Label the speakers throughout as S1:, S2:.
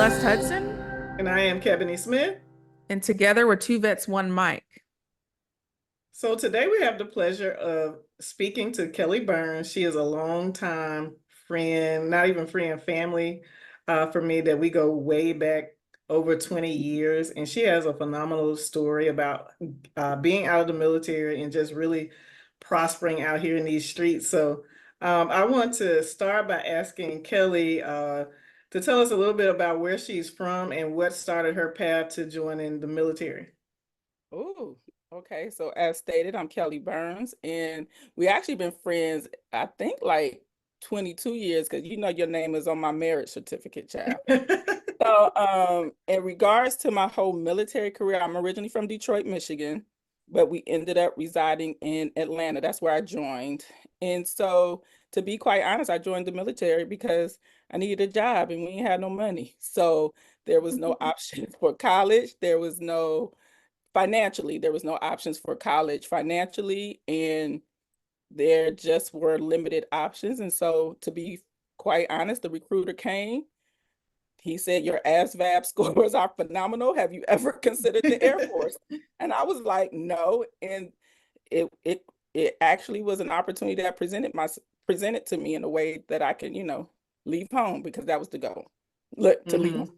S1: Celeste Hudson,
S2: And I am Kevin Smith.
S1: and together we're Two Vets, One Mic.
S2: So today we have the pleasure of speaking to Kelli Burns. She is a longtime friend, not even friend, family for me that we go way back over 20 years. And she has a phenomenal story about being out of the military and just really prospering out here in these streets. So I want to start by asking Kelli to tell us a little bit about where she's from and what started her path to joining the military.
S3: Oh, okay. So as stated, I'm Kelli Burns, and we actually been friends, I think like 22 years, because you know your name is on my marriage certificate, child. So in regards to my whole military career, I'm originally from Detroit, Michigan, but we ended up residing in Atlanta. That's where I joined. And so to be quite honest, I joined the military because I needed a job and we ain't had no money. So there was no option for college. There was no options for college financially, and there just were limited options. And so, to be quite honest, the recruiter came. He said, "Your ASVAB scores are phenomenal. Have you ever considered the Air Force?" And I was like, "No." And it actually was an opportunity that presented to me in a way that I can, leave home, because that was the goal. Look, to leave home.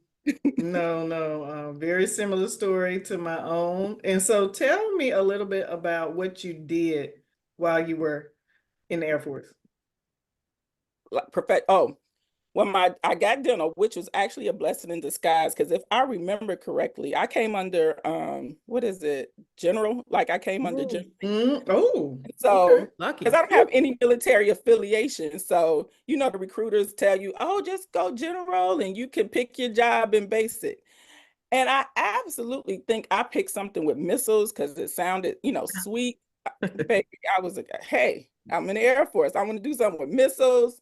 S2: No, very similar story to my own. And so tell me a little bit about what you did while you were in the Air Force.
S3: Like perfect. Oh, well, I got dental, which was actually a blessing in disguise, because if I remember correctly, I came under what is it, general? Like I came under general.
S2: Oh, okay.
S3: So
S1: Lucky.
S3: because I don't have any military affiliation, so the recruiters tell you, oh, just go general and you can pick your job and basic. And I absolutely think I picked something with missiles because it sounded, sweet. Baby, I was like, hey, I'm in the Air Force. I want to do something with missiles.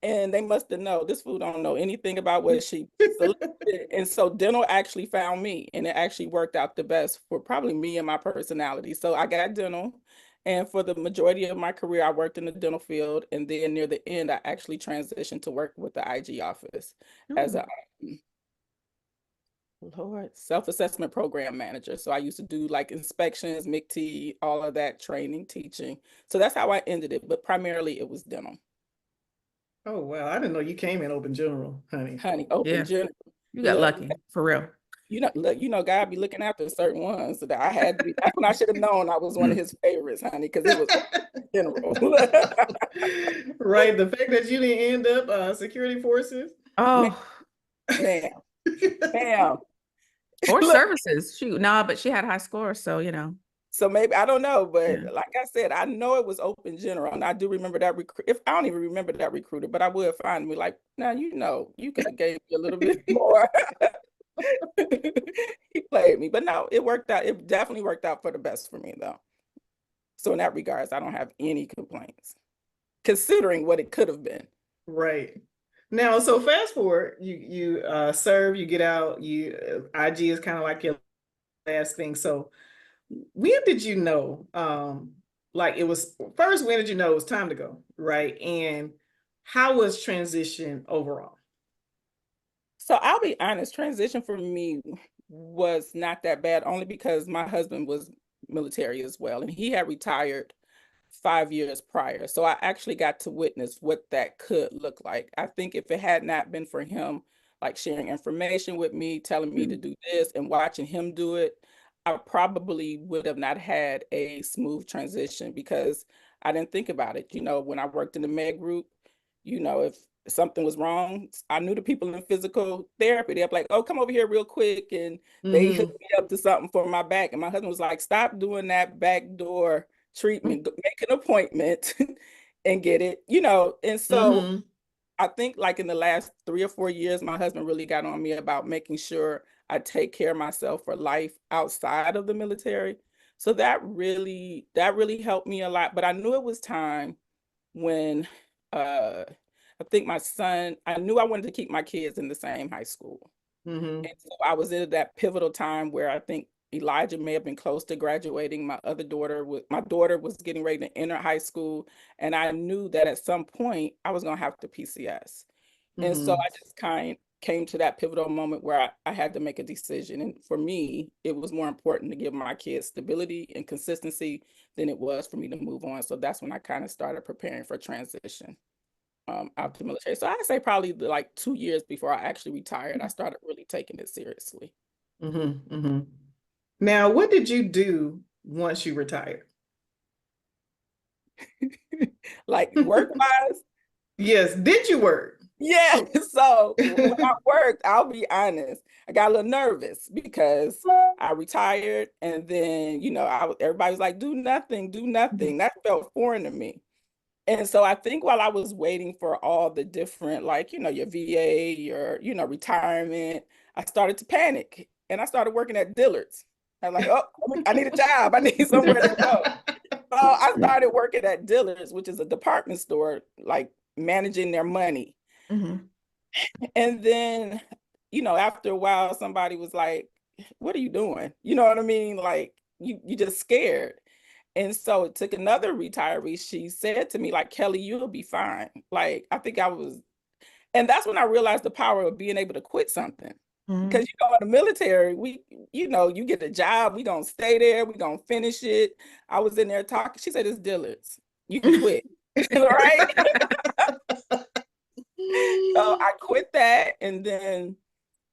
S3: And they must have known this fool don't know anything about what she selected. And so dental actually found me, and it actually worked out the best for probably me and my personality. So I got dental. And for the majority of my career, I worked in the dental field. And then near the end, I actually transitioned to work with the IG office as a self-assessment program manager. So I used to do like inspections, MICT, all of that training, teaching. So that's how I ended it. But primarily it was dental.
S2: Oh, wow. I didn't know you came in open general, honey.
S3: Honey, open
S1: Yeah.
S3: general.
S1: You got
S3: Look,
S1: lucky, for real.
S3: look, God be looking after certain ones that I had to be. That's when I should have known I was one of his favorites, honey, because it was open general.
S2: Right. The fact that you didn't end up security forces.
S3: Man,
S1: Oh,
S3: ma'am, ma'am.
S1: or
S3: Look,
S1: services. Shoot, nah, but she had high scores, so
S3: so maybe I don't know, but
S1: yeah.
S3: like I said, I know it was open general, and I do remember that if I don't even remember that recruiter, but I would find me like, now you could have gave me a little bit more. He played me, but no, it worked out. It definitely worked out for the best for me, though. So in that regards, I don't have any complaints, considering what it could have been.
S2: Right. Now, so fast forward, you serve, you get out, IG is kind of like your last thing. So when did you know, like it was first, when did you know it was time to go, right? And how was transition overall?
S3: So I'll be honest, transition for me was not that bad, only because my husband was military as well, and he had retired 5 years prior. So I actually got to witness what that could look like. I think if it had not been for him, like sharing information with me, telling me to do this and watching him do it, I probably would have not had a smooth transition because I didn't think about it. When I worked in the med group, if something was wrong, I knew the people in physical therapy. They're like, oh, come over here real quick. And they
S2: Mm-hmm.
S3: hooked me up to something for my back. And my husband was like, stop doing that backdoor treatment, make an appointment and get it, And so
S2: Mm-hmm.
S3: I think like in the last 3 or 4 years, my husband really got on me about making sure I take care of myself for life outside of the military. So that really helped me a lot. But I knew it was time when I think I knew I wanted to keep my kids in the same high school.
S2: Mm-hmm.
S3: And so I was in that pivotal time where I think Elijah may have been close to graduating. My daughter was getting ready to enter high school. And I knew that at some point I was going to have to PCS. And so
S2: Mm-hmm.
S3: I just came to that pivotal moment where I had to make a decision. And for me, it was more important to give my kids stability and consistency than it was for me to move on. So that's when I kind of started preparing for transition out the military. So I'd say probably like 2 years before I actually retired, I started really taking it seriously.
S2: Now, what did you do once you retired?
S3: Like work-wise,
S2: Yes, did you work?
S3: yeah. So when I worked, I'll be honest, I got a little nervous because I retired, and then everybody was like, do nothing, do nothing. That felt foreign to me. And so I think while I was waiting for all the different, like, your VA, your, retirement, I started to panic, and I started working at Dillard's. I'm like, oh, I need a job. I need somewhere to go. So I started working at Dillard's, which is a department store, like managing their money. And then, after a while, somebody was like, what are you doing? You know what I mean? Like, you just scared. And so it took another retiree. She said to me, like, Kelly, you'll be fine. Like, I think and that's when I realized the power of being able to quit something. Because, in the military, you get a job, we gonna stay there, we gonna finish it. I was in there talking. She said, it's Dillard's. You can quit. Right? So I quit that, and then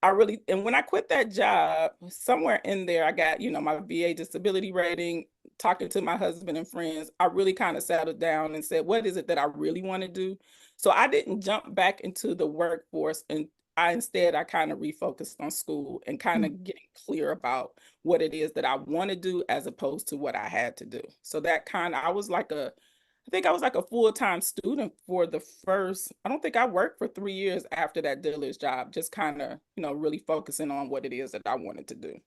S3: and when I quit that job, somewhere in there, I got, my VA disability rating, talking to my husband and friends, I really kind of settled down and said, what is it that I really want to do? So I didn't jump back into the workforce, and instead I kind of refocused on school and kind of getting clear about what it is that I want to do as opposed to what I had to do. So that I think I was like a full-time student for the first, I don't think I worked for 3 years after that Dillard's job, just kind of, really focusing on what it is that I wanted to do.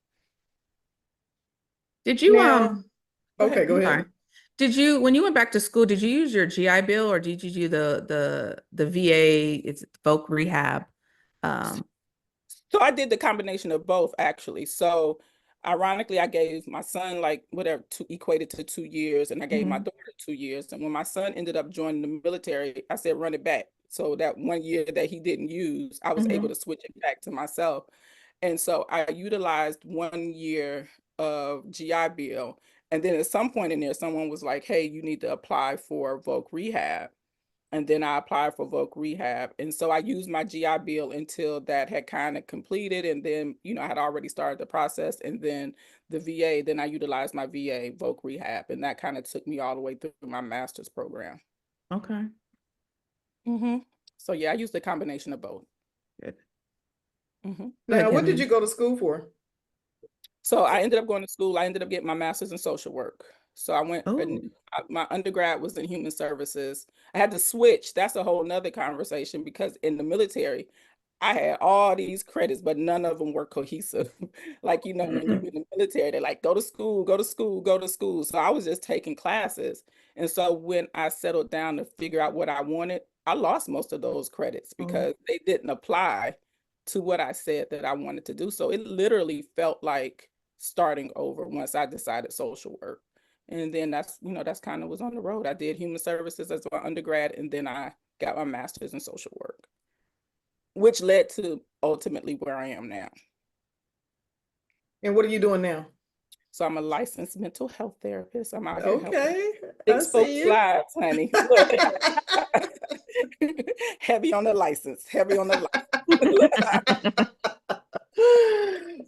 S1: Did you
S2: Now, okay, go
S1: I'm
S2: ahead.
S1: sorry. Did you, when you went back to school, did you use your GI Bill, or did you do the VA, it's voc rehab?
S3: So I did the combination of both, actually. So ironically, I gave my son like whatever equated to 2 years, and I gave my daughter 2 years. And when my son ended up joining the military, I said, run it back. So that 1 year that he didn't use, I was able to switch it back to myself. And so I utilized 1 year of GI Bill. And then at some point in there, someone was like, hey, you need to apply for voc rehab. And then I applied for voc rehab. And so I used my GI Bill until that had kind of completed. And then, I had already started the process. And then the VA, then I utilized my VA voc rehab. And that kind of took me all the way through my master's program.
S1: Okay.
S3: So yeah, I used a combination of both.
S1: Good.
S2: Now, what did you go to school for?
S3: So I ended up going to school. I ended up getting my master's in social work. So I went, my undergrad was in human services. I had to switch. That's a whole nother conversation, because in the military, I had all these credits, but none of them were cohesive. Like, when you're in the military, they're like, go to school, go to school, go to school. So I was just taking classes. And so when I settled down to figure out what I wanted, I lost most of those credits because they didn't apply to what I said that I wanted to do. So it literally felt like starting over once I decided social work. And then that's kind of was on the road. I did human services as my undergrad, and then I got my master's in social work, which led to ultimately where I am now.
S2: And what are you doing now?
S3: So I'm a licensed mental health therapist. I'm out here helping
S2: Okay, I
S3: fix folks'
S2: see you.
S3: lives, honey. Heavy on the license, heavy on the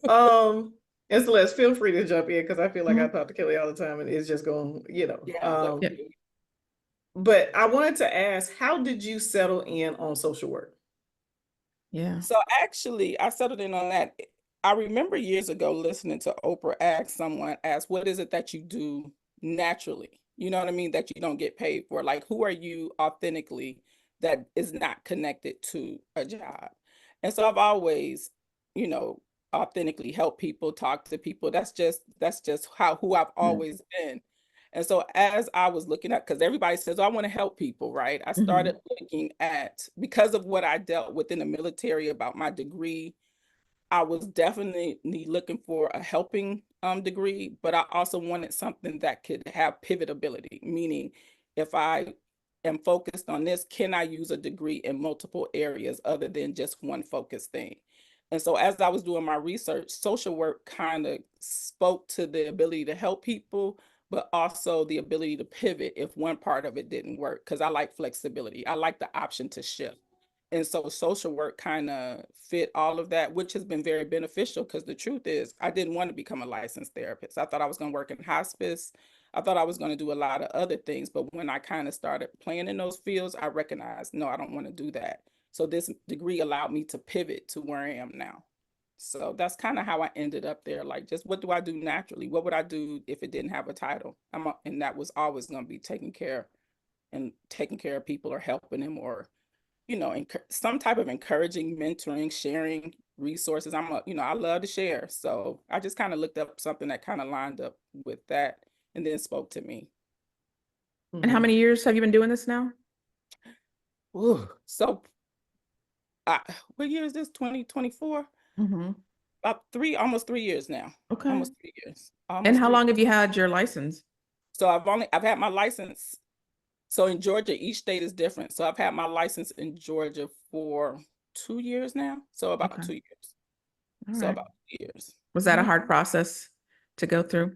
S2: license. And Celeste, feel free to jump in, because I feel like I talk to Kelly all the time, and it's just going, But I wanted to ask, how did you settle in on social work?
S1: Yeah.
S3: So actually, I settled in on that. I remember years ago listening to Oprah ask, what is it that you do naturally? You know what I mean? That you don't get paid for. Like, who are you authentically that is not connected to a job? And so I've always, authentically helped people, talk to people. That's just who I've always been. And so as I was looking at, because everybody says, I want to help people, right? I started looking at, because of what I dealt with in the military about my degree, I was definitely looking for a helping degree, but I also wanted something that could have pivotability, meaning if I am focused on this, can I use a degree in multiple areas other than just one focused thing? And so as I was doing my research, social work kind of spoke to the ability to help people, but also the ability to pivot if one part of it didn't work, because I like flexibility. I like the option to shift. And so social work kind of fit all of that, which has been very beneficial, because the truth is I didn't want to become a licensed therapist. I thought I was going to work in hospice. I thought I was going to do a lot of other things. But when I kind of started playing in those fields, I recognized, no, I don't want to do that. So this degree allowed me to pivot to where I am now. So that's kind of how I ended up there. Like, just what do I do naturally? What would I do if it didn't have a title? And that was always going to be taking care of people, or helping them, or some type of encouraging, mentoring, sharing resources. I love to share. So I just kind of looked up something that kind of lined up with that and then spoke to me.
S1: And how many years have you been doing this now?
S3: Ooh, so what year is this? 2024?
S1: Mm-hmm.
S3: About almost 3 years now.
S1: Okay.
S3: Almost 3 years.
S1: And how long have you had your license?
S3: So I've had my license. So in Georgia, each state is different. So I've had my license in Georgia for 2 years now. So about 2 years.
S1: All
S3: So
S1: right.
S3: about 2 years.
S1: Was that a hard process to go through?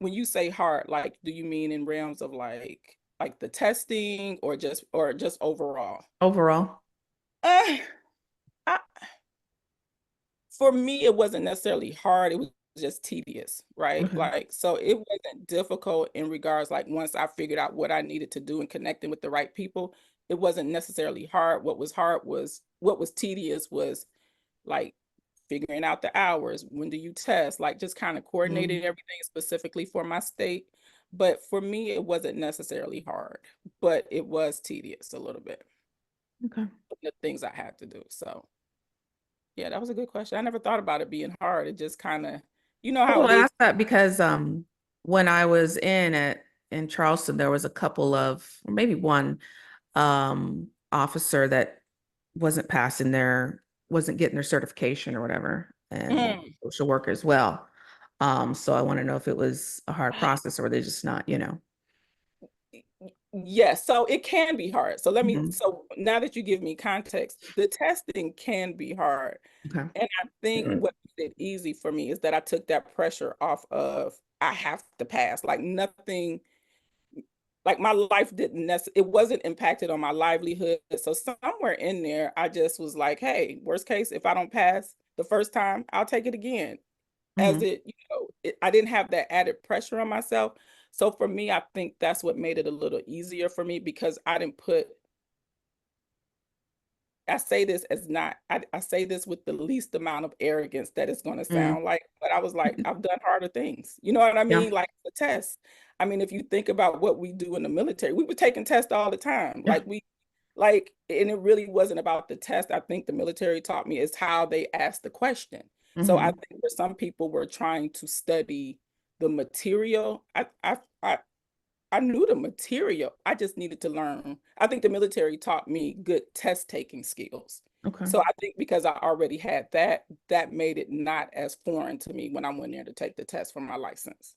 S3: When you say hard, like, do you mean in realms of like the testing, or just overall?
S1: Overall.
S3: Uh, I, for me, it wasn't necessarily hard. It was just tedious, right?
S1: Okay.
S3: Like, so it wasn't difficult in regards, like, once I figured out what I needed to do and connecting with the right people, it wasn't necessarily hard. What was tedious was like figuring out the hours. When do you test? Like, just kind of coordinating everything specifically for my state. But for me, it wasn't necessarily hard, but it was tedious a little bit.
S1: Okay.
S3: The things I had to do. So yeah, that was a good question. I never thought about it being hard. It just kind of, how
S1: Well,
S3: it
S1: I
S3: is.
S1: asked that because when I was in Charleston, there was a couple of, or maybe one officer that wasn't getting their certification or whatever, and social worker as well. So I want to know if it was a hard process, or were they just not,
S3: Yes, so it can be hard. So
S1: Mhm.
S3: so now that you give me context, the testing can be hard.
S1: Okay.
S3: And I think what made it easy for me is that I took that pressure off of, I have to pass. Like, nothing, like, my life it wasn't impacted on my livelihood. So somewhere in there, I just was like, hey, worst case, if I don't pass the first time, I'll take it again. As
S1: Mhm.
S3: I didn't have that added pressure on myself. So for me, I think that's what made it a little easier for me, because I didn't put, I say this as not, I say this with the least amount of arrogance that it's going to
S1: Mm.
S3: sound like, but I was like, I've done harder things. You know what I
S1: Yeah.
S3: mean? Like the test. I mean, if you think about what we do in the military, we were taking tests all the time.
S1: Yeah.
S3: And it really wasn't about the test. I think the military taught me is how they asked the question. So I
S1: Mhm.
S3: think where some people were trying to study the material, I knew the material. I just needed to learn. I think the military taught me good test taking skills.
S1: Okay.
S3: So I think because I already had that, that made it not as foreign to me when I went there to take the test for my license.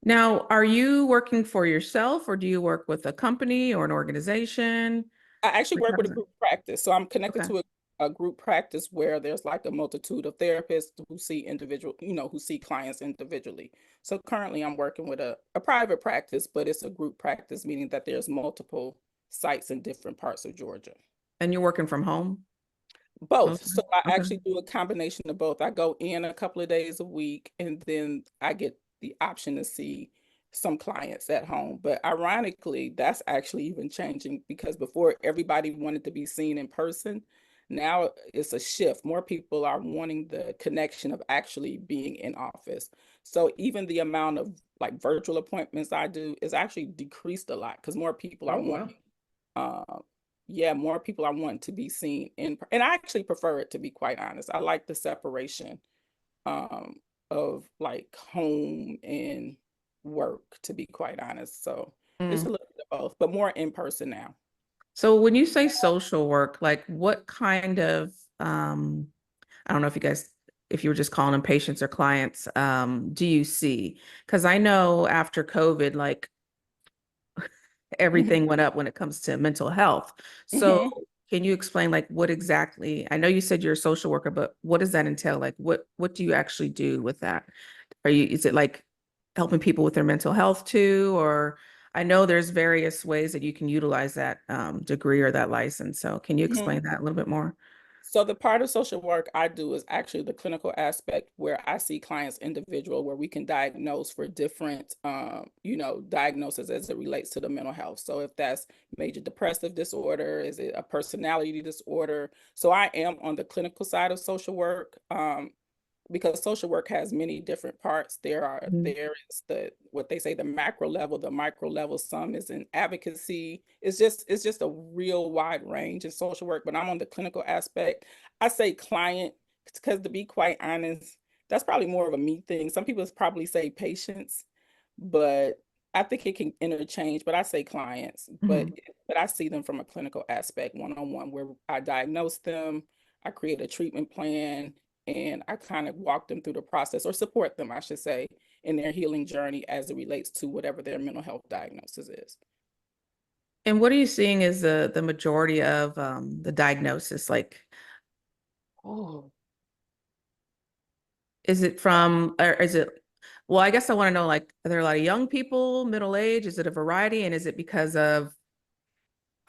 S1: Now, are you working for yourself, or do you work with a company or an organization?
S3: I actually
S1: Like,
S3: work
S1: how
S3: with a
S1: does it?
S3: group practice. So I'm connected
S1: Okay.
S3: to a group practice where there's like a multitude of therapists who see who see clients individually. So currently I'm working with a private practice, but it's a group practice, meaning that there's multiple sites in different parts of Georgia.
S1: And you're working from home?
S3: Both.
S1: Mostly?
S3: So I
S1: Okay.
S3: actually do a combination of both. I go in a couple of days a week, and then I get the option to see some clients at home. But ironically, that's actually even changing, because before everybody wanted to be seen in person. Now it's a shift. More people are wanting the connection of actually being in office. So even the amount of like virtual appointments I do is actually decreased a lot, because more people are
S2: Oh, wow.
S3: wanting yeah, more people I want to be seen and I actually prefer it, to be quite honest. I like the separation um of like home and work, to be quite honest. So it's
S1: Mm.
S3: a little bit of both, but more in person now.
S1: So when you say social work, like what kind of, I don't know if you were just calling them patients or clients, do you see? Because I know after COVID, like everything went up when it comes to mental health. So
S3: Mhm.
S1: can you explain like what exactly, I know you said you're a social worker, but what does that entail? Like what do you actually do with that? Is it like helping people with their mental health too? Or I know there's various ways that you can utilize that degree or that license. So can you
S3: Mhm.
S1: explain that a little bit more?
S3: So the part of social work I do is actually the clinical aspect where I see clients individual, where we can diagnose for different, diagnoses as it relates to the mental health. So if that's major depressive disorder, is it a personality disorder? So I am on the clinical side of social work. Because social work has many different parts.
S1: Mhm.
S3: There is the what they say the macro level, the micro level, some is in advocacy. It's just a real wide range in social work, but I'm on the clinical aspect. I say client because to be quite honest, that's probably more of a me thing. Some people probably say patients, but I think it can interchange, but I say clients,
S1: Mhm.
S3: but I see them from a clinical aspect, one-on-one, where I diagnose them, I create a treatment plan, and I kind of walk them through the process or support them, I should say, in their healing journey as it relates to whatever their mental health diagnosis is.
S1: And what are you seeing is the majority of the diagnosis? Like,
S3: Oh,
S1: is it from, or is it, well, I guess I want to know, like, are there a lot of young people, middle age? Is it a variety? And is it because of,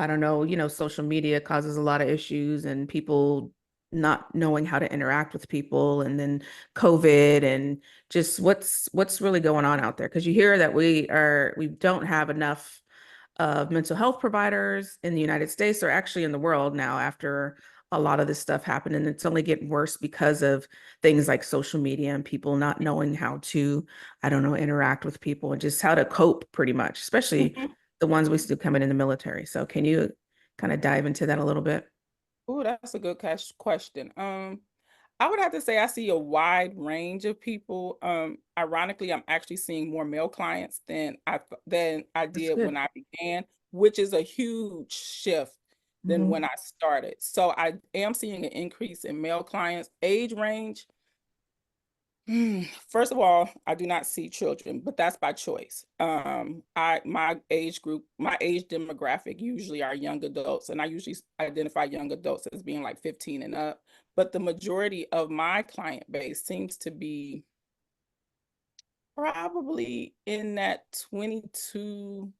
S1: I don't know, social media causes a lot of issues and people not knowing how to interact with people, and then COVID, and just what's really going on out there? Because you hear that we don't have enough of mental health providers in the United States, or actually in the world now, after a lot of this stuff happened. And it's only getting worse because of things like social media and people not knowing how to, I don't know, interact with people and just how to cope pretty much, especially the ones we still coming in the military. So can you kind of dive into that a little bit?
S3: oh, that's a good question. I would have to say I see a wide range of people. Ironically, I'm actually seeing more male clients than I
S1: That's
S3: did when
S1: good.
S3: I began, which is a huge shift than
S1: Hmm.
S3: when I started. So I am seeing an increase in male clients. Age range, first of all, I do not see children, but that's by choice. My age group, my age demographic usually are young adults, and I usually identify young adults as being like 15 and up. But the majority of my client base seems to be probably in that 22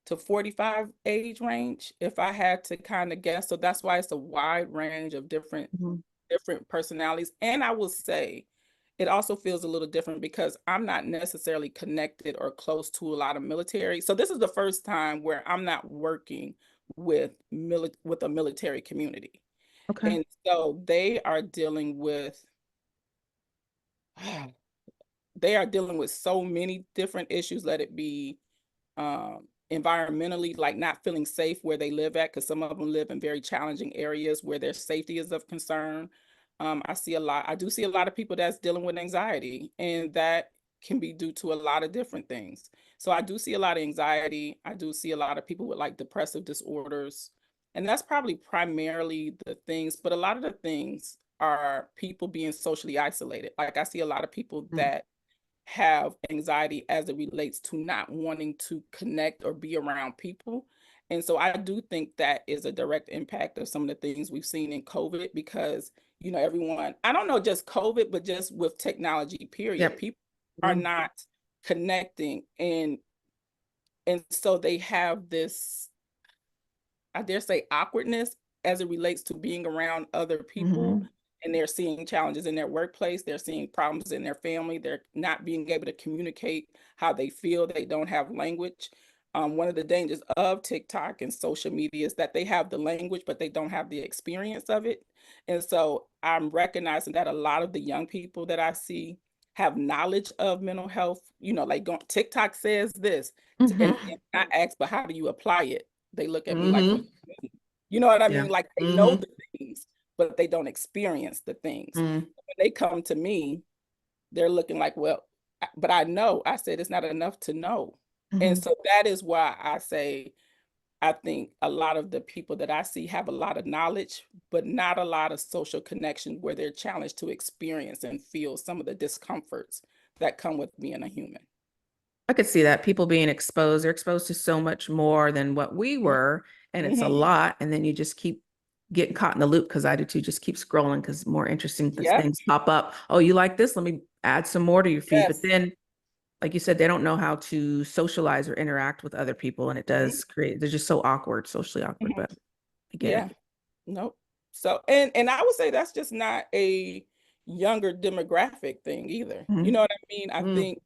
S3: to 45 age range, if I had to kind of guess. So that's why it's a wide range of
S1: Hmm.
S3: different personalities. And I will say it also feels a little different because I'm not necessarily connected or close to a lot of military. So this is the first time where I'm not working with a military community.
S1: Okay.
S3: And so they are dealing with so many different issues, let it be environmentally, like not feeling safe where they live at, because some of them live in very challenging areas where their safety is of concern. I do see a lot of people that's dealing with anxiety, and that can be due to a lot of different things. So I do see a lot of anxiety. I do see a lot of people with like depressive disorders, and that's probably primarily the things, but a lot of the things are people being socially isolated. Like I see a lot of people
S1: Mm.
S3: that have anxiety as it relates to not wanting to connect or be around people. And so I do think that is a direct impact of some of the things we've seen in COVID because, everyone, I don't know, just COVID, but just with technology, period,
S1: Yep.
S3: people are
S1: Mhm.
S3: not connecting. And so they have this, I dare say, awkwardness as it relates to being around other people.
S1: Mhm.
S3: And they're seeing challenges in their workplace. They're seeing problems in their family. They're not being able to communicate how they feel. They don't have language. One of the dangers of TikTok and social media is that they have the language, but they don't have the experience of it. And so I'm recognizing that a lot of the young people that I see have knowledge of mental health, like TikTok says this, and
S1: Mhm.
S3: I ask, but how do you apply it? They look at me like, what
S1: Mhm.
S3: do you mean? You know what I
S1: Yeah.
S3: mean? Like they know
S1: Mhm.
S3: the things, but they don't experience the things.
S1: Mhm.
S3: When they come to me, they're looking like, well, but I know, I said it's not enough to know. And
S1: Mhm.
S3: so that is why I say, I think a lot of the people that I see have a lot of knowledge, but not a lot of social connection where they're challenged to experience and feel some of the discomforts that come with being a human.
S1: I could see that people being exposed, they're exposed to so much more than what we were, and it's a
S3: Mm-hmm.
S1: lot. And then you just keep getting caught in the loop because I do too, just keep scrolling because more interesting
S3: Yep.
S1: things pop up. Oh, you like this? Let me add some more to your feed. But
S3: Yes.
S1: then, like you said, they don't know how to socialize or interact with other people. And it does create, they're just so awkward, socially awkward,
S3: Mm-hmm.
S1: but I get
S3: Yeah.
S1: it.
S3: Nope. So, and I would say that's just not a younger demographic thing either. You
S1: Mhm.
S3: know what I mean? I
S2: Mm.
S3: think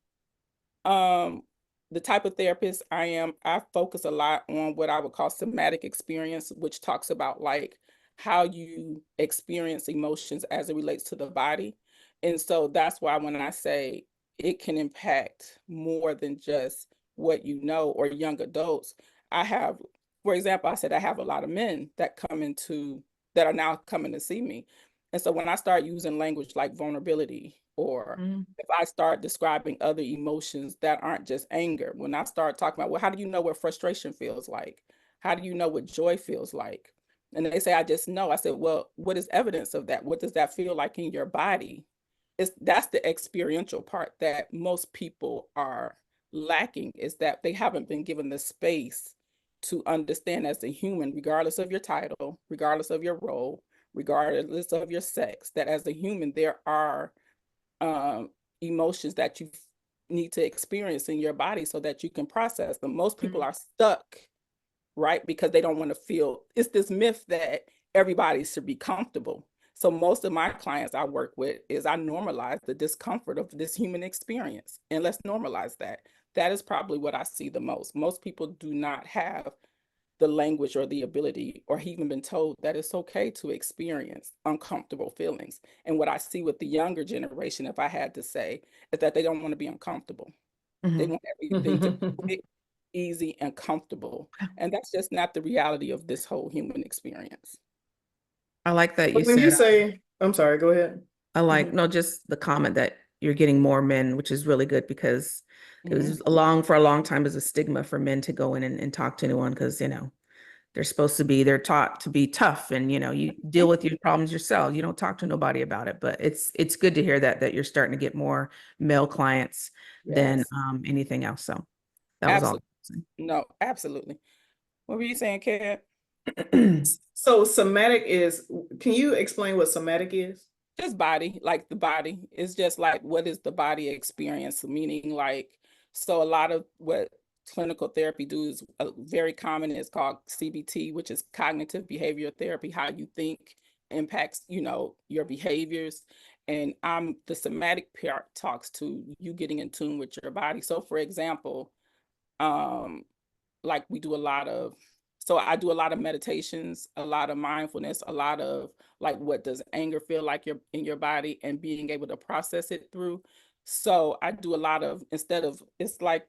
S3: the type of therapist I am, I focus a lot on what I would call somatic experience, which talks about like how you experience emotions as it relates to the body. And so that's why when I say it can impact more than just what you know or young adults, I have, for example, I said I have a lot of men that that are now coming to see me. And so when I start using language like vulnerability, or
S1: Mhm.
S3: if I start describing other emotions that aren't just anger, when I start talking about, well, how do you know what frustration feels like? How do you know what joy feels like? And they say, I just know. I said, well, what is evidence of that? What does that feel like in your body? That's the experiential part that most people are lacking, is that they haven't been given the space to understand as a human, regardless of your title, regardless of your role, regardless of your sex, that as a human, there are um, emotions that you need to experience in your body so that you can process them. Most people
S1: Mhm.
S3: are stuck, right? Because they don't want to feel, it's this myth that everybody should be comfortable. So most of my clients I work with is I normalize the discomfort of this human experience. And let's normalize that. That is probably what I see the most. Most people do not have the language or the ability or even been told that it's okay to experience uncomfortable feelings. And what I see with the younger generation, if I had to say, is that they don't want to be uncomfortable. They
S1: Mhm.
S3: want everything to be quick, easy, and comfortable. And that's just not the reality of this whole human experience.
S1: I like that you
S2: But when you
S1: said,
S2: say, I'm sorry, go ahead.
S1: I like,
S3: Mhm.
S1: no, just the comment that you're getting more men, which is really good because it
S3: Mhm.
S1: was for a long time as a stigma for men to go in and talk to anyone because, they're taught to be tough and, you deal with your problems yourself. You don't talk to nobody about it, but it's good to hear that you're starting to get more male clients than
S3: Yes,
S1: anything else. So that was all.
S3: absolutely. No, absolutely. What were you saying, Kat?
S2: So somatic is, can you explain what somatic is?
S3: Just body, like the body. It's just like, what is the body experience? Meaning like, so a lot of what clinical therapy do is very common. It's called CBT, which is cognitive behavioral therapy. How you think impacts, your behaviors. And the somatic part talks to you getting in tune with your body. So for example, um, like we do a lot of, so I do a lot of meditations, a lot of mindfulness, a lot of like, what does anger feel like in your body, and being able to process it through. So I do a lot of, instead of, it's like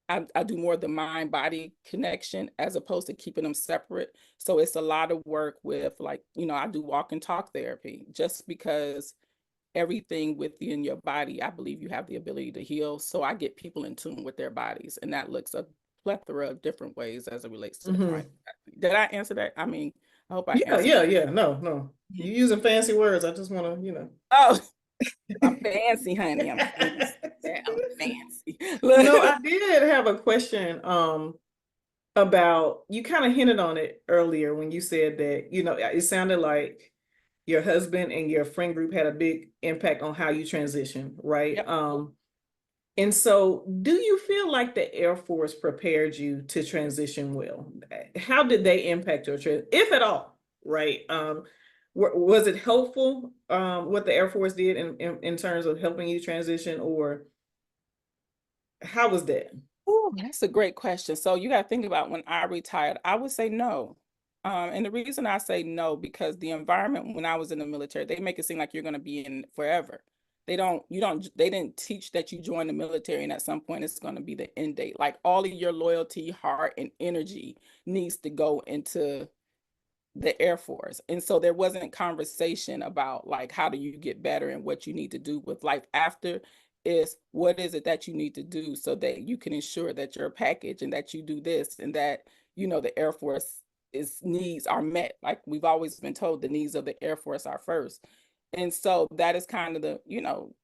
S3: I do more of the mind body connection as opposed to keeping them separate. So it's a lot of work with like, I do walk and talk therapy just because everything within your body, I believe you have the ability to heal. So I get people in tune with their bodies, and that looks a plethora of different ways as it relates to the client. Did I answer that? I mean, I hope I
S2: Yeah,
S3: answered.
S2: yeah, yeah. No, no.
S3: Mhm.
S2: You're using fancy words. I just want to,
S3: Oh, I'm fancy, honey. I'm fancy. Yeah, I'm fancy.
S2: No,
S3: Look.
S2: I did have a question about, you kind of hinted on it earlier when you said that, it sounded like your husband and your friend group had a big impact on how you transition, right?
S3: Yep.
S2: And so do you feel like the Air Force prepared you to transition well? How did they impact your trip, if at all, right? Was it helpful, what the Air Force did in terms of helping you transition, or how was that?
S3: Ooh, that's a great question. So you got to think about, when I retired, I would say no. And the reason I say no, because the environment when I was in the military, they make it seem like you're going to be in forever. They didn't teach that you join the military and at some point it's going to be the end date. Like all of your loyalty, heart, and energy needs to go into the Air Force. And so there wasn't conversation about like, how do you get better and what you need to do with life after. Is what is it that you need to do so that you can ensure that your package and that you do this and that, the Air Force is needs are met. Like we've always been told, the needs of the Air Force are first. And so that is kind of the,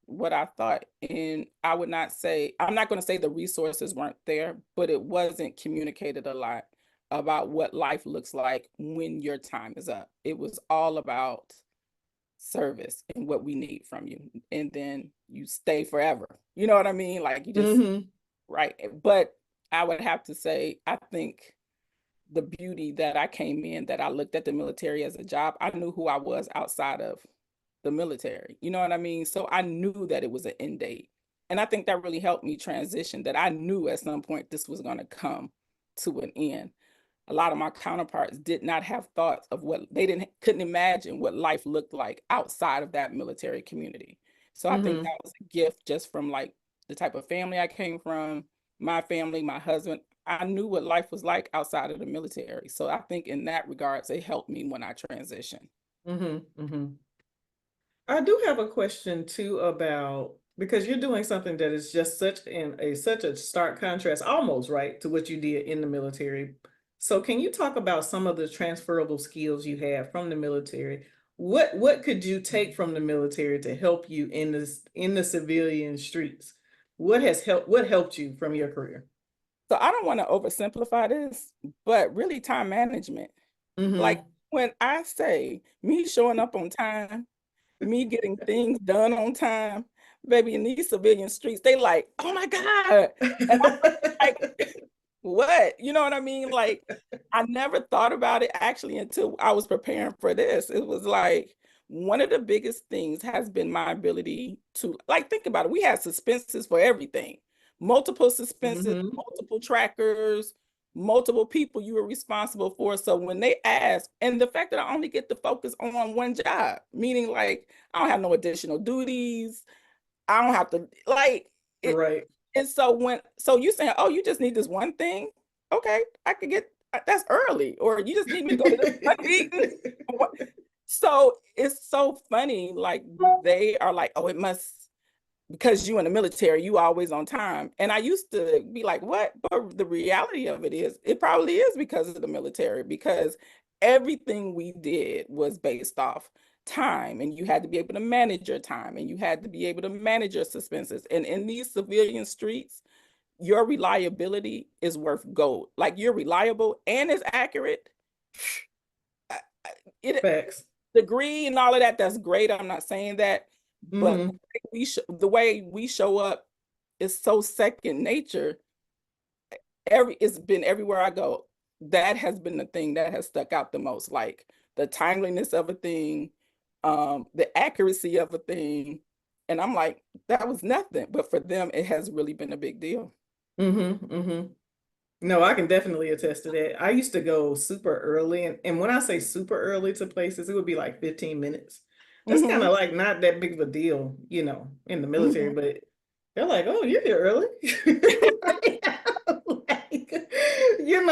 S3: what I thought. And I'm not going to say the resources weren't there, but it wasn't communicated a lot about what life looks like when your time is up. It was all about service and what we need from you. And then you stay forever. You know what I mean? Like you just, right. But I would have to say, I think the beauty that I came in, that I looked at the military as a job, I knew who I was outside of the military. You know what I mean? So I knew that it was an end date. And I think that really helped me transition, that I knew at some point this was going to come to an end. A lot of my counterparts did not have thoughts of couldn't imagine what life looked like outside of that military community. So I think that was a gift just from like the type of family I came from, my family, my husband. I knew what life was like outside of the military. So I think in that regards, it helped me when I transitioned.
S2: I do have a question too about, because you're doing something that is just such a stark contrast, almost right, to what you did in the military. So can you talk about some of the transferable skills you have from the military? What could you take from the military to help you in the civilian streets? What helped you from your career?
S3: So I don't want to oversimplify this, but really time management. Like when I say me showing up on time, me getting things done on time, baby, in these civilian streets, they like, oh my God. And I'm like, what? You know what I mean? Like, I never thought about it actually until I was preparing for this. It was like, one of the biggest things has been my ability to, like, think about it. We had suspenses for everything, multiple suspenses, multiple trackers, multiple people you were responsible for. So when they ask, and the fact that I only get to focus on one job, meaning like I don't have no additional duties, I don't have to like it.
S2: Right.
S3: And so you saying, oh, you just need this one thing? Okay, I could get that's early, or you just need me to go to this one meeting. So it's so funny, like they are like, oh, it must, because you in the military, you always on time. And I used to be like, what? But the reality of it is, it probably is because of the military, because everything we did was based off time, and you had to be able to manage your time, and you had to be able to manage your suspenses. And in these civilian streets, your reliability is worth gold. Like you're reliable and it's accurate.
S2: Facts.
S3: Degree and all of that, that's great. I'm not saying that, but the way we show up is so second nature. It's been everywhere I go. That has been the thing that has stuck out the most, like the timeliness of a thing, the accuracy of a thing. And I'm like, that was nothing. But for them, it has really been a big deal.
S2: No, I can definitely attest to that. I used to go super early, and when I say super early to places, it would be like 15 minutes. That's kind of like not that big of a deal, in the military, but they're like, oh, you're here early.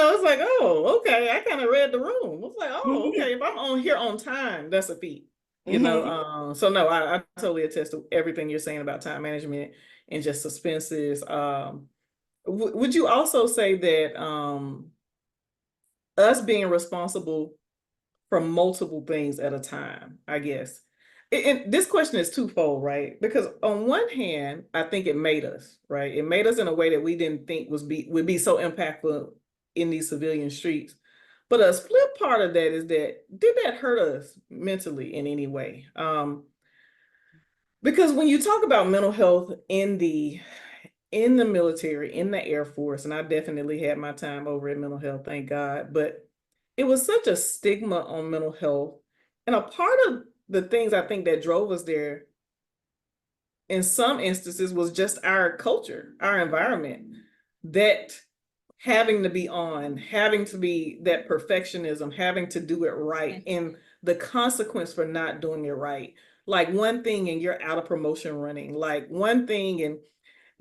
S2: It's like, oh, okay, I kind of read the room. It's like, oh, okay, if I'm on here on time, that's a feat, So no, I totally attest to everything you're saying about time management and just suspenses. Would you also say that us being responsible for multiple things at a time, I guess? And this question is twofold, right? Because on one hand, I think it made us, right? It made us in a way that we didn't think would be so impactful in these civilian streets. But a flip part of that is that, did that hurt us mentally in any way? Because when you talk about mental health in the military, in the Air Force, and I definitely had my time over at mental health, thank God, but it was such a stigma on mental health. And a part of the things I think that drove us there in some instances was just our culture, our environment, that having to be on, having to be that perfectionism, having to do it right, and the consequence for not doing it right. Like one thing and you're out of promotion running, like one thing and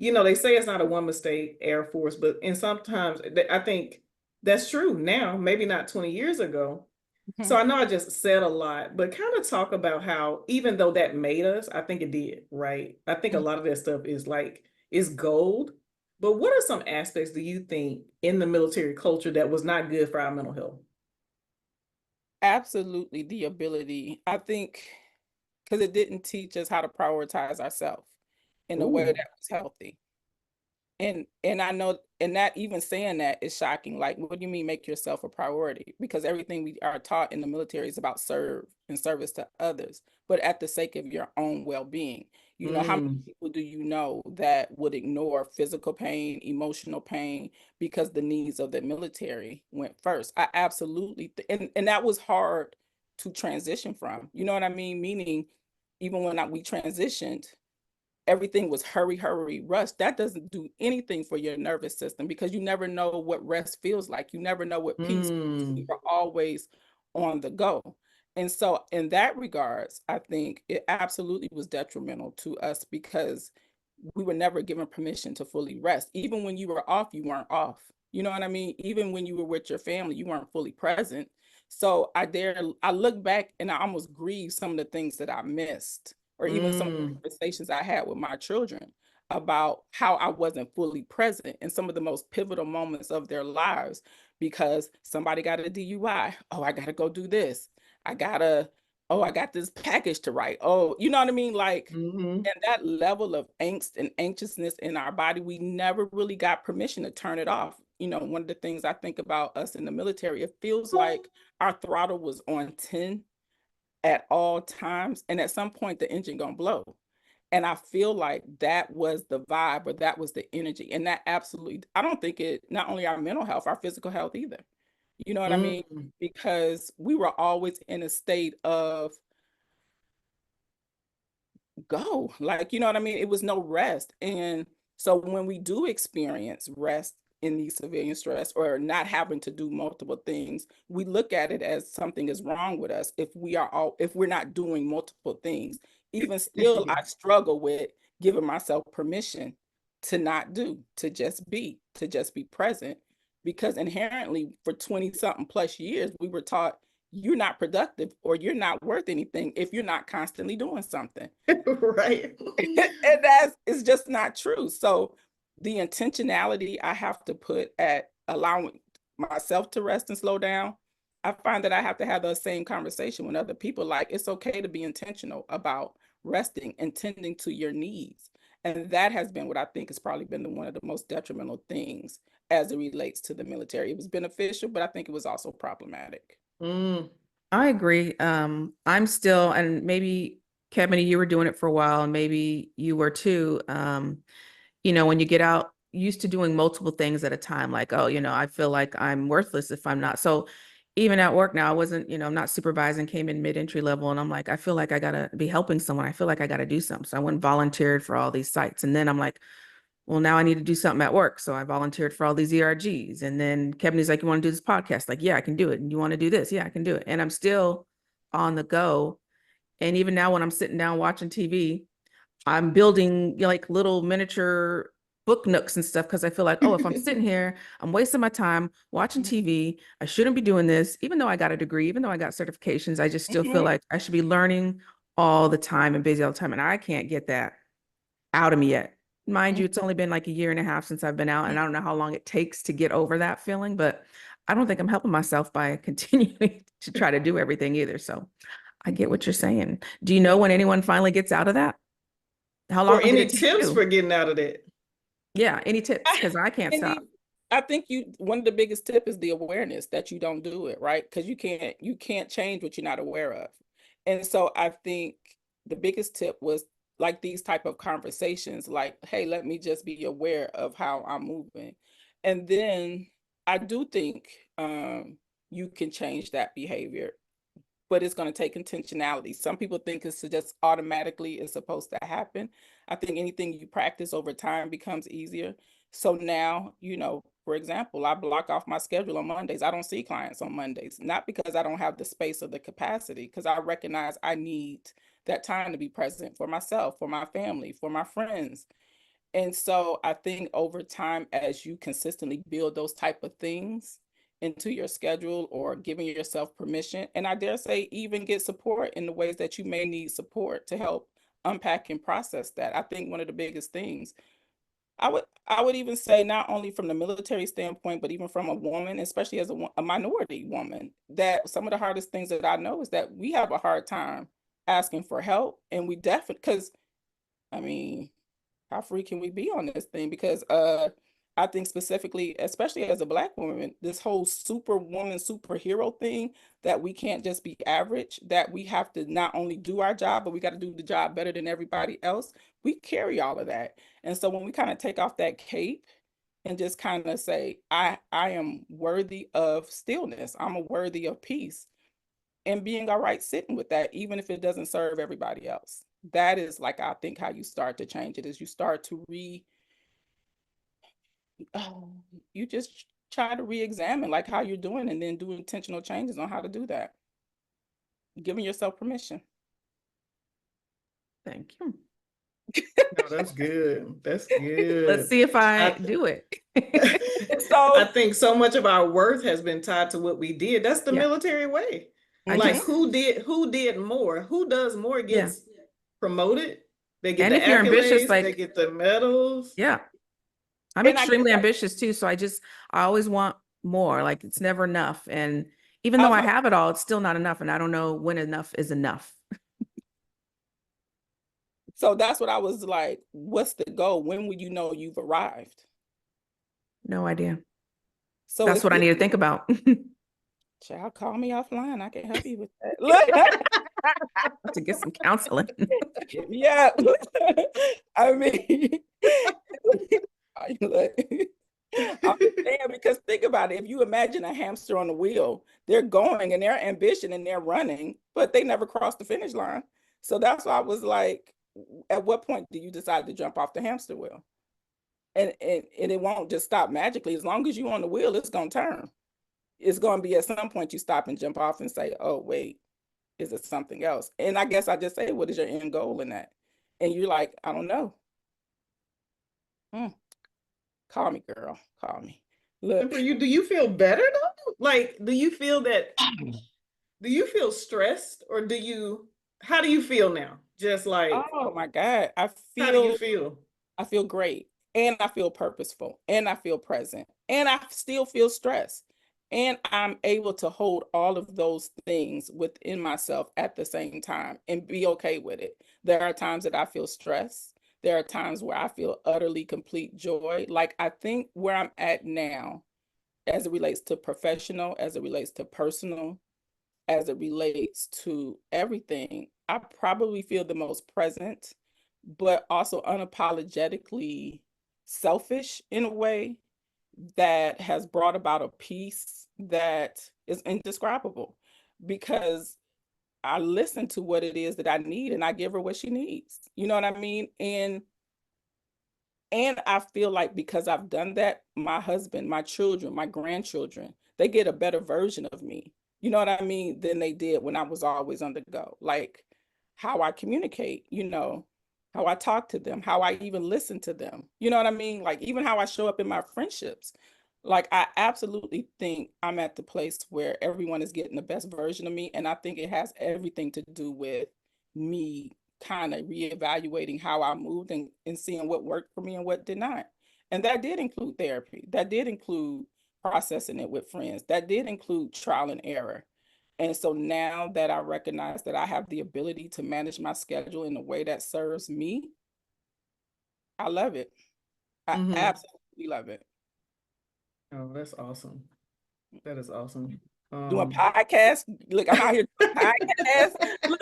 S2: they say it's not a one mistake Air Force, but sometimes I think that's true now, maybe not 20 years ago. So I know I just said a lot, but kind of talk about how, even though that made us, I think it did, right? I think a lot of that stuff is gold. But what are some aspects do you think in the military culture that was not good for our mental health?
S3: Absolutely, the ability. I think because it didn't teach us how to prioritize ourselves in a way
S2: Ooh.
S3: that was healthy. And I know, and that even saying that is shocking. Like, what do you mean make yourself a priority? Because everything we are taught in the military is about serve and service to others, but at the sake of your own well-being. You know, how many
S2: Mm.
S3: people do you know that would ignore physical pain, emotional pain, because the needs of the military went first? I absolutely, and that was hard to transition from. You know what I mean? Meaning, even when we transitioned, everything was hurry, hurry, rush. That doesn't do anything for your nervous system because you never know what rest feels like. You never know what peace feels.
S2: Mm.
S3: You're always on the go. And so, in that regards, I think it absolutely was detrimental to us because we were never given permission to fully rest. Even when you were off, you weren't off. You know what I mean? Even when you were with your family, you weren't fully present. So I look back and I almost grieve some of the things that I missed, or even some of the
S2: Mm.
S3: conversations I had with my children about how I wasn't fully present in some of the most pivotal moments of their lives because somebody got a DUI. Oh, I gotta go do this. I got this package to write. Oh, you know what I mean? Like,
S2: Mm-hmm.
S3: and that level of angst and anxiousness in our body, we never really got permission to turn it off. You know, one of the things I think about us in the military, it feels like our throttle was on 10 at all times. And at some point, the engine gonna blow. And I feel like that was the vibe or that was the energy. And that absolutely, I don't think it, not only our mental health, our physical health either. You know what I mean?
S2: Mm.
S3: Because we were always in a state of go. Like, you know what I mean? It was no rest. And so when we do experience rest in these civilian stress or not having to do multiple things, we look at it as something is wrong with us if we're not doing multiple things. Even still, I struggle with giving myself permission to not do, to just be present. Because inherently for 20 something plus years, we were taught you're not productive or you're not worth anything if you're not constantly doing something.
S2: Right.
S3: And that's it's just not true. So the intentionality I have to put at allowing myself to rest and slow down, I find that I have to have the same conversation with other people. Like it's okay to be intentional about resting and tending to your needs. And that has been what I think has probably been one of the most detrimental things as it relates to the military. It was beneficial, but I think it was also problematic.
S2: Mm.
S1: I agree. I'm still, and maybe Kevin, you were doing it for a while, and maybe you were too. When you get out, used to doing multiple things at a time, like, oh, I feel like I'm worthless if I'm not. So even at work now, I wasn't, I'm not supervising, came in mid-entry level, and I'm like, I feel like I gotta be helping someone. I feel like I gotta do something. So I went and volunteered for all these sites. And then I'm like, well, now I need to do something at work. So I volunteered for all these ERGs. And then Kevin's like, you want to do this podcast? Like, yeah, I can do it. And you want to do this? Yeah, I can do it. And I'm still on the go. And even now when I'm sitting down watching TV, I'm building like little miniature book nooks and stuff because I feel like, oh, if I'm sitting here, I'm wasting my time watching TV. I shouldn't be doing this, even though I got a degree, even though I got certifications. I just still feel
S3: Mhm.
S1: like I should be learning all the time and busy all the time. And I can't get that out of me yet. Mind you, it's only been like a year and a half since I've been out, and I don't know how long it takes to get over that feeling, but I don't think I'm helping myself by continuing to try to do everything either. So I get what you're saying. Do you know when anyone finally gets out of that? How
S2: Or
S1: long did
S2: any
S1: it take
S2: tips
S1: you?
S2: for getting out of that?
S1: Yeah, any tips? Because I can't
S3: And
S1: stop.
S3: I think one of the biggest tip is the awareness that you don't do it, right? Because you can't change what you're not aware of. And so I think the biggest tip was like these type of conversations, like, hey, let me just be aware of how I'm moving. And then I do think you can change that behavior, but it's going to take intentionality. Some people think it's just automatically is supposed to happen. I think anything you practice over time becomes easier. So now, for example, I block off my schedule on Mondays. I don't see clients on Mondays, not because I don't have the space or the capacity, because I recognize I need that time to be present for myself, for my family, for my friends. And so I think over time, as you consistently build those type of things into your schedule or giving yourself permission, and I dare say even get support in the ways that you may need support to help unpack and process that. I think one of the biggest things I would even say not only from the military standpoint, but even from a woman, especially as a minority woman, that some of the hardest things that I know is that we have a hard time asking for help. And we definitely, because I mean, how free can we be on this thing? Because I think specifically, especially as a Black woman, this whole superwoman, superhero thing, that we can't just be average, that we have to not only do our job, but we got to do the job better than everybody else. We carry all of that. And so when we kind of take off that cape and just kind of say, I am worthy of stillness, I'm a worthy of peace, and being all right sitting with that, even if it doesn't serve everybody else. That is like, I think how you start to change it is you start to you just try to re-examine like how you're doing, and then do intentional changes on how to do that. Giving yourself permission.
S1: Thank you.
S2: No, that's good. That's good.
S1: Let's see if I do it.
S2: I think so much of our worth has been tied to what we did. That's the
S1: Yeah.
S2: military way.
S1: I
S2: Like
S1: just-
S2: who did more? Who does more gets promoted. They get
S1: And
S2: the
S1: if you're ambitious,
S2: accolades,
S1: like-
S2: they get the medals.
S1: Yeah. I'm
S3: And I
S1: extremely
S3: get that.
S1: ambitious too. So I always want more. Like it's never enough. And even though I have it all, it's still not enough. And I don't know when enough is enough.
S3: So that's what I was like, what's the goal? When will you know you've arrived?
S1: No idea.
S3: So
S1: That's what I need to think about.
S3: Child, call me offline. I can help you with that. Look,
S1: to get some counseling.
S3: yeah. I mean, look, I'm saying, because think about it. If you imagine a hamster on the wheel, they're going and they're ambition and they're running, but they never cross the finish line. So that's why I was like, at what point do you decide to jump off the hamster wheel? And it won't just stop magically. As long as you're on the wheel, it's going to turn. It's going to be at some point you stop and jump off and say, oh, wait, is it something else? And I guess I just say, what is your end goal in that? And you're like, I don't know. Call me, girl. Call me. Look.
S2: And for you, do you feel better though? Like, do you feel stressed, or how do you feel now? Just like,
S3: oh my God.
S2: how do you feel?
S3: I feel great, and I feel purposeful, and I feel present, and I still feel stressed. And I'm able to hold all of those things within myself at the same time and be okay with it. There are times that I feel stressed. There are times where I feel utterly complete joy. Like, I think where I'm at now, as it relates to professional, as it relates to personal, as it relates to everything, I probably feel the most present, but also unapologetically selfish in a way that has brought about a peace that is indescribable, because I listen to what it is that I need and I give her what she needs. You know what I mean? And I feel like because I've done that, my husband, my children, my grandchildren, they get a better version of me. You know what I mean? Than they did when I was always on the go. Like how I communicate, how I talk to them, how I even listen to them. You know what I mean? Like even how I show up in my friendships. Like I absolutely think I'm at the place where everyone is getting the best version of me. And I think it has everything to do with me kind of reevaluating how I moved and seeing what worked for me and what did not. And that did include therapy. That did include processing it with friends. That did include trial and error. And so now that I recognize that I have the ability to manage my schedule in a way that serves me, I love it. I absolutely love it.
S2: Oh, that's awesome. That is awesome.
S3: Doing podcasts. Look, I'm out here doing podcasts. Look,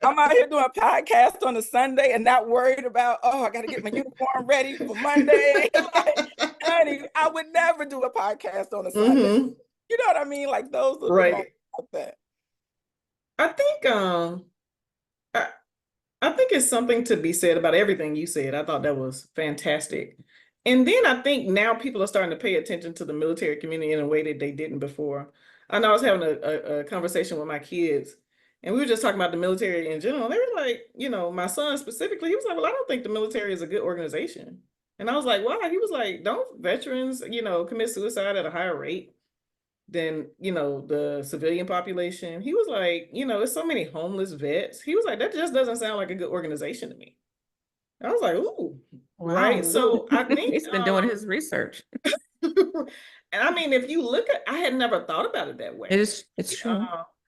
S3: I'm out here doing podcasts on a Sunday and not worried about, I got to get my uniform ready for Monday. Like, honey, I would never do a podcast on a Sunday. You know what I mean? Like those are the moments like that.
S2: I think it's something to be said about everything you said. I thought that was fantastic. And then I think now people are starting to pay attention to the military community in a way that they didn't before. I know I was having a conversation with my kids, and we were just talking about the military in general. They were like, my son specifically, he was like, well, I don't think the military is a good organization. And I was like, why? He was like, don't veterans, commit suicide at a higher rate than, the civilian population? He was like, there's so many homeless vets. He was like, that just doesn't sound like a good organization to me. I was like, ooh,
S1: Wow.
S2: right. So I think
S1: he's been doing his research.
S2: And I mean, if you look at, I had never thought about it that way.
S1: It's true.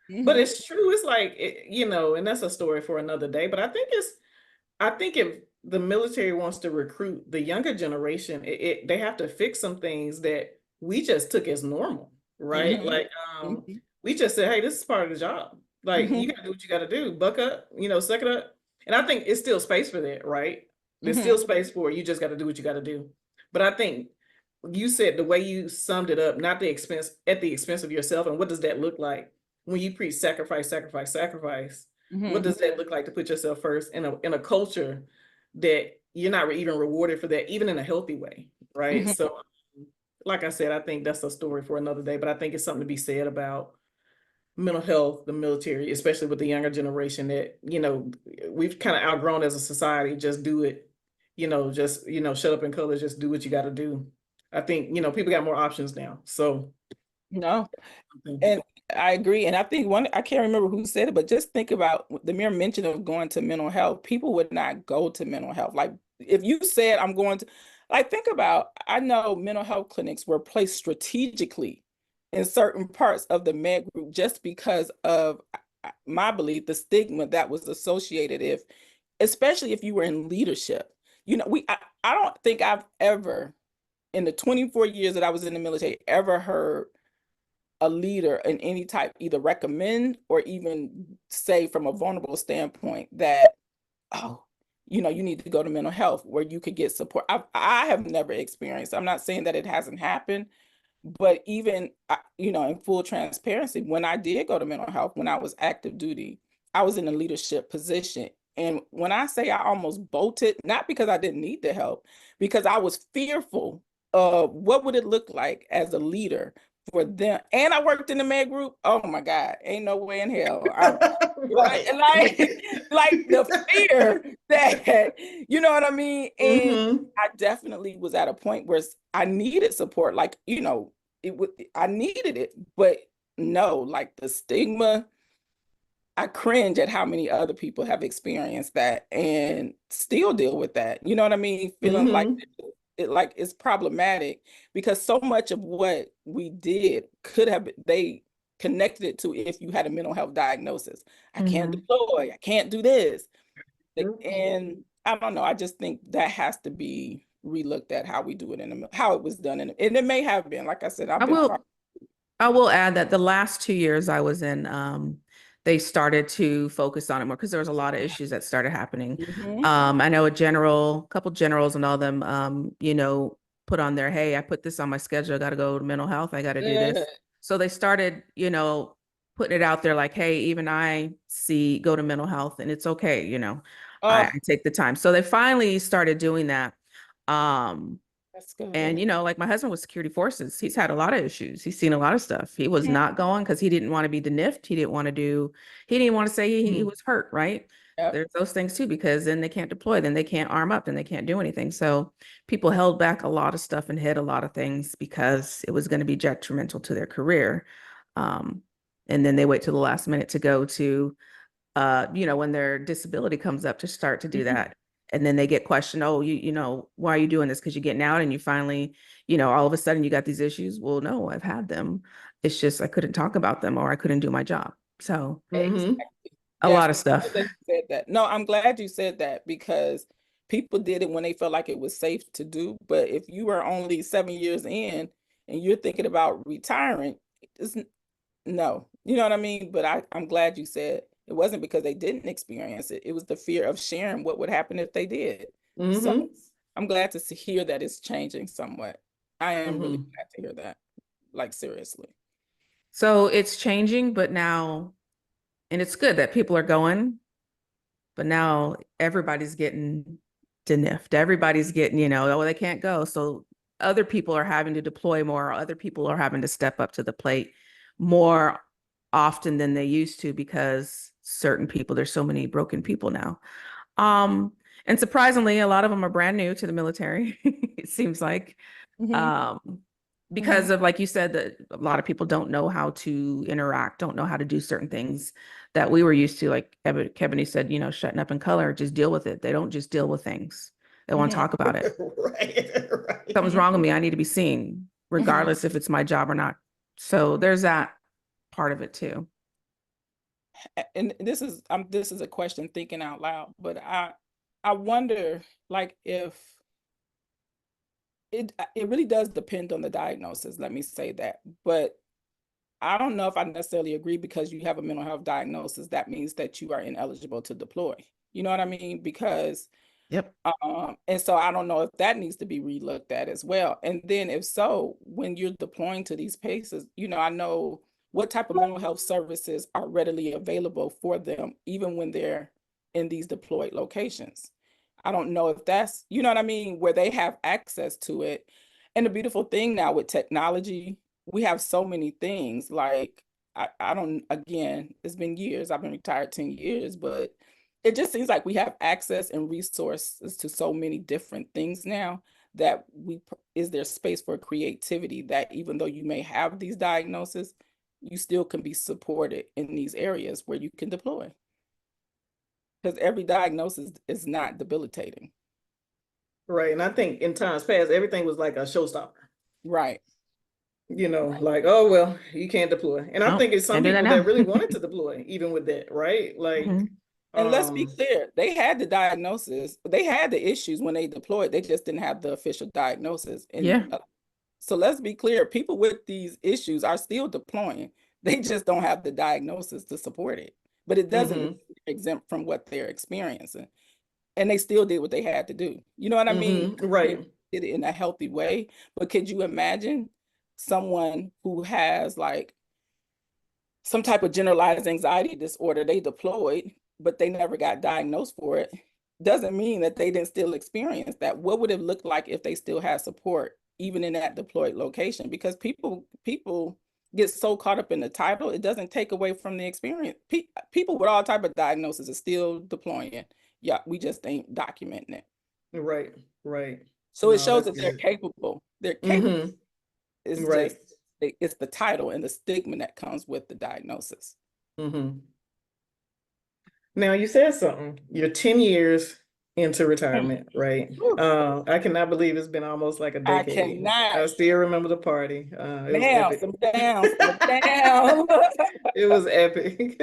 S2: But
S3: Mhm.
S2: it's true. It's like, you know, and that's a story for another day. But I think if the military wants to recruit the younger generation, they have to fix some things that we just took as normal, right?
S3: Mhm.
S2: Like,
S3: Mhm.
S2: we just said, hey, this is part of the job. Like, you
S3: Mhm.
S2: gotta do what you gotta do. Buck up, you know, suck it up. And I think it's still space for that, right? There's still
S3: Mhm.
S2: space for it. You just gotta do what you gotta do. But I think you said the way you summed it up, not the expense at the expense of yourself. And what does that look like when you preach sacrifice, sacrifice, sacrifice? What
S3: Mhm.
S2: does that look like to put yourself first in a culture that you're not even rewarded for that, even in a healthy way, right?
S3: Mhm.
S2: So, like I said, I think that's a story for another day, but I think it's something to be said about mental health, the military, especially with the younger generation that, you know, we've kind of outgrown as a society, just do it, you know, just, you know, shut up in color, just do what you got to do. I think, you know, people got more options now. So,
S3: No.
S2: okay.
S3: And I agree. And I think I can't remember who said it, but just think about the mere mention of going to mental health. People would not go to mental health. Like if you said, I'm going to, like, think about, I know mental health clinics were placed strategically in certain parts of the med group just because of my belief, the stigma that was associated especially if you were in leadership. You know, I don't think I've ever, in the 24 years that I was in the military, ever heard a leader in any type either recommend or even say from a vulnerable standpoint that, oh, you know, you need to go to mental health where you could get support. I have never experienced, I'm not saying that it hasn't happened, but even, you know, in full transparency, when I did go to mental health, when I was active duty, I was in a leadership position. And when I say I almost bolted, not because I didn't need the help, because I was fearful of what would it look like as a leader for them. And I worked in the med group. Oh my God, ain't no way in hell.
S2: Right.
S3: Like the fear that, you know what I mean? And
S2: Hmm.
S3: I definitely was at a point where I needed support. Like, you know, I needed it, but no, like the stigma, I cringe at how many other people have experienced that and still deal with that. You know what I mean? Feeling like
S2: Hmm.
S3: like it's problematic because so much of what we did could have they connected it to if you had a mental health diagnosis. I can't
S1: Hmm.
S3: deploy, I can't do this. And I don't know, I just think that has to be relooked at how we do it how it was done and it may have been, like I said, I've
S1: I
S3: been
S1: will I will add that the last 2 years I was in, they started to focus on it more because there was a lot of issues that started happening.
S3: Mhm.
S1: I know couple generals and all them, put on there, hey, I put this on my schedule. I got to go to mental health. I got to do
S3: Good.
S1: this. So they started, putting it out there like, hey, even I go to mental health and it's okay. I
S3: Oh,
S1: take the time. So they finally started doing that. Um,
S3: that's
S1: and,
S3: good.
S1: like my husband was security forces. He's had a lot of issues. He's seen a lot of stuff. He was
S3: Mhm.
S1: not going because he didn't want to be deniffed. He didn't want to say he
S2: Hmm.
S1: was hurt, right?
S3: Yep.
S1: There's those things too, because then they can't deploy, then they can't arm up, then they can't do anything. So people held back a lot of stuff and hid a lot of things because it was going to be detrimental to their career. Um, and then they wait till the last minute to go to when their disability comes up to start to do
S3: Mhm.
S1: that. And then they get questioned, oh, why are you doing this? Because you're getting out and you finally, all of a sudden you got these issues. Well, no, I've had them. It's just I couldn't talk about them or I couldn't do my job. So
S2: Hmm.
S1: a
S3: Yes,
S1: lot of
S3: I'm glad
S1: stuff.
S3: that you said that. No, I'm glad you said that because people did it when they felt like it was safe to do. But if you were only 7 years in and you're thinking about retiring, it's no, you know what I mean? But I'm glad you said it wasn't because they didn't experience it. It was the fear of sharing what would happen if they did. So
S2: Hmm.
S3: I'm glad to hear that it's changing somewhat. I am really
S2: Hmm.
S3: glad to hear that. Like seriously.
S1: So it's changing, but now, and it's good that people are going, but now everybody's getting deniffed. Everybody's getting, oh, they can't go. So other people are having to deploy more. Other people are having to step up to the plate more often than they used to because certain people, there's so many broken people now. Um, and surprisingly, a lot of them are brand new to the military, it seems like.
S3: Hmm.
S1: Um, because
S3: Hmm.
S1: of, like you said, that a lot of people don't know how to interact, don't know how to do certain things that we were used to. Like Kevin said, shutting up in color, just deal with it. They don't just deal with things. They want to
S3: Hmm.
S1: talk about it.
S2: Right, right.
S1: Something's wrong with me. I need to be seen,
S3: Hmm.
S1: regardless if it's my job or not. So there's that part of it too.
S3: and this is a question thinking out loud, but I wonder, like, if it really does depend on the diagnosis, let me say that. But I don't know if I necessarily agree because you have a mental health diagnosis, that means that you are ineligible to deploy. You know what I mean? Because
S1: Yep.
S3: and so I don't know if that needs to be relooked at as well. And then if so, when you're deploying to these places, I know what type of mental health services are readily available for them, even when they're in these deployed locations. I don't know if that's, you know what I mean, where they have access to it. And the beautiful thing now with technology, we have so many things. Like, I don't, again, it's been years, I've been retired 10 years, but it just seems like we have access and resources to so many different things now that is there space for creativity, that even though you may have these diagnoses, you still can be supported in these areas where you can deploy. Because every diagnosis is not debilitating.
S2: Right. And I think in times past, everything was like a showstopper.
S3: Right.
S2: Like, oh, well, you can't deploy. And I
S1: Oh,
S2: think it's some
S1: can't do that
S2: people
S1: now.
S2: that really wanted to deploy, even with that, right? Like,
S1: Mhm.
S3: And let's be clear, they had the diagnosis, they had the issues when they deployed, they just didn't have the official diagnosis. And
S1: Yeah.
S3: so let's be clear, people with these issues are still deploying. They just don't have the diagnosis to support it. But it doesn't
S2: mhm,
S3: exempt from what they're experiencing. And they still did what they had to do. You know what I mean? They
S2: right.
S3: did it in a healthy way. But could you imagine someone who has like some type of generalized anxiety disorder, they deployed, but they never got diagnosed for it? Doesn't mean that they didn't still experience that. What would it look like if they still had support, even in that deployed location? Because people get so caught up in the title, it doesn't take away from the experience. People with all type of diagnoses are still deploying. Yeah, we just ain't documenting it.
S2: Right.
S3: So it
S2: No,
S3: shows
S2: that's
S3: that they're
S2: good.
S3: capable. They're capable. It's
S2: Right.
S3: just it's the title and the stigma that comes with the diagnosis.
S2: Now you said something. You're 10 years into
S3: Mm.
S2: retirement, right?
S3: Whew.
S2: I cannot believe it's been almost like a
S3: I
S2: decade.
S3: cannot.
S2: I still remember the party. It was
S3: Now,
S2: epic.
S3: some down, some down.
S2: It was epic.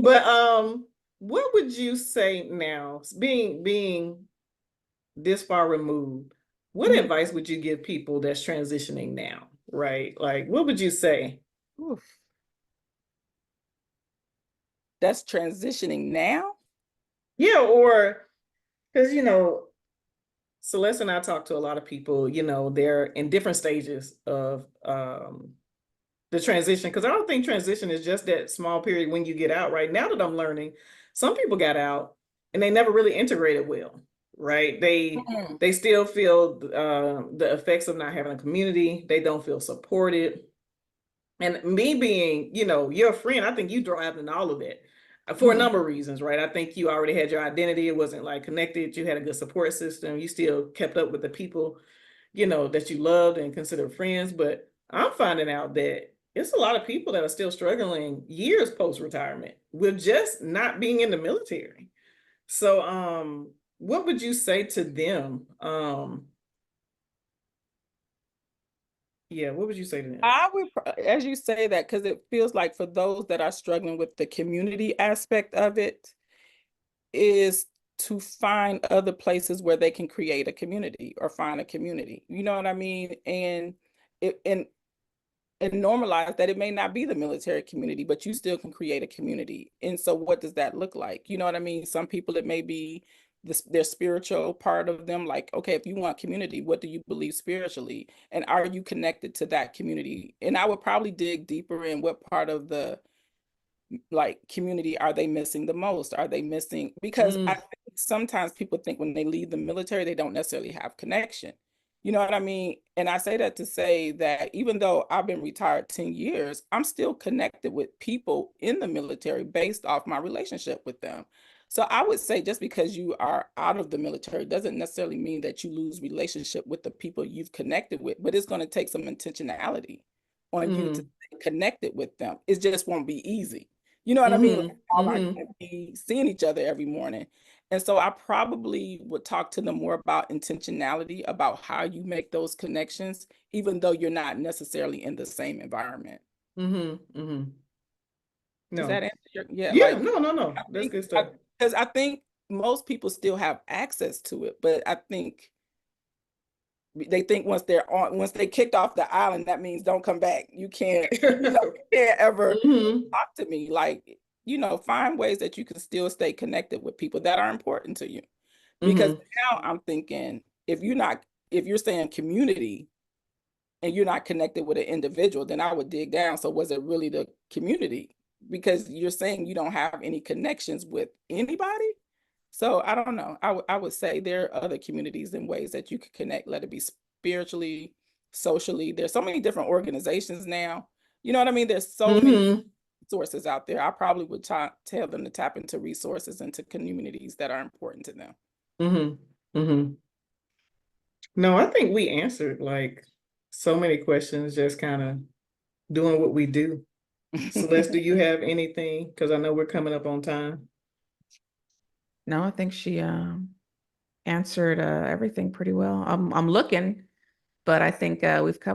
S2: But what would you say now, being this far removed, what
S3: Mhm.
S2: advice would you give people that's transitioning now, right? Like, what would you say?
S3: Oof. That's transitioning now.
S2: Yeah, or because Celeste and I talk to a lot of people, they're in different stages of the transition. Because I don't think transition is just that small period when you get out. Right now that I'm learning, some people got out and they never really integrated well, right? They
S3: Mhm.
S2: they still feel the effects of not having a community. They don't feel supported. And me being, your friend, I think you drive in all of that for a
S3: Mhm.
S2: number of reasons, right? I think you already had your identity. It wasn't like connected. You had a good support system. You still kept up with the people, that you loved and considered friends. But I'm finding out that it's a lot of people that are still struggling years post-retirement with just not being in the military. So, what would you say to them? Yeah, what would you say to them?
S3: I would, as you say that, because it feels like for those that are struggling with the community aspect of it, is to find other places where they can create a community or find a community. You know what I mean? And it and normalize that it may not be the military community, but you still can create a community. And so what does that look like? You know what I mean? Some people, it may be their spiritual part of them. Like, okay, if you want community, what do you believe spiritually? And are you connected to that community? And I would probably dig deeper in what part of the like community are they missing the most? Are they missing? Because I
S2: Mm,
S3: think sometimes people think when they leave the military, they don't necessarily have connection. You know what I mean? And I say that to say that even though I've been retired 10 years, I'm still connected with people in the military based off my relationship with them. So I would say just because you are out of the military doesn't necessarily mean that you lose relationship with the people you've connected with, but it's going to take some intentionality on you to
S2: mm,
S3: stay connected with them. It just won't be easy. You know what I mean? Like, all right,
S2: mm-hmm.
S3: can't be seeing each other every morning. And so I probably would talk to them more about intentionality, about how you make those connections, even though you're not necessarily in the same environment.
S2: Mm-hmm. Mm-hmm.
S3: Does
S2: No.
S3: that answer your, yeah,
S2: Yeah,
S3: like,
S2: no. That's good stuff.
S3: because I think most people still have access to it, but I think they think once they kicked off the island, that means don't come back. You can't, you can't ever
S2: Mhm.
S3: talk to me. Like, find ways that you can still stay connected with people that are important to you. Because
S2: Mhm.
S3: now I'm thinking, if you're saying community and you're not connected with an individual, then I would dig down. So was it really the community? Because you're saying you don't have any connections with anybody. So I don't know. I would say there are other communities and ways that you can connect, let it be spiritually, socially. There's so many different organizations now. You know what I mean? There's so many
S2: Mhm.
S3: resources out there. I probably would tell them to tap into resources and to communities that are important to them.
S2: Mhm. Mhm. No, I think we answered like so many questions, just kind of doing what we do. Celeste, do you have anything? Because I know we're coming up on time.
S1: No, I think she answered everything pretty well. I'm looking, but I think we've covered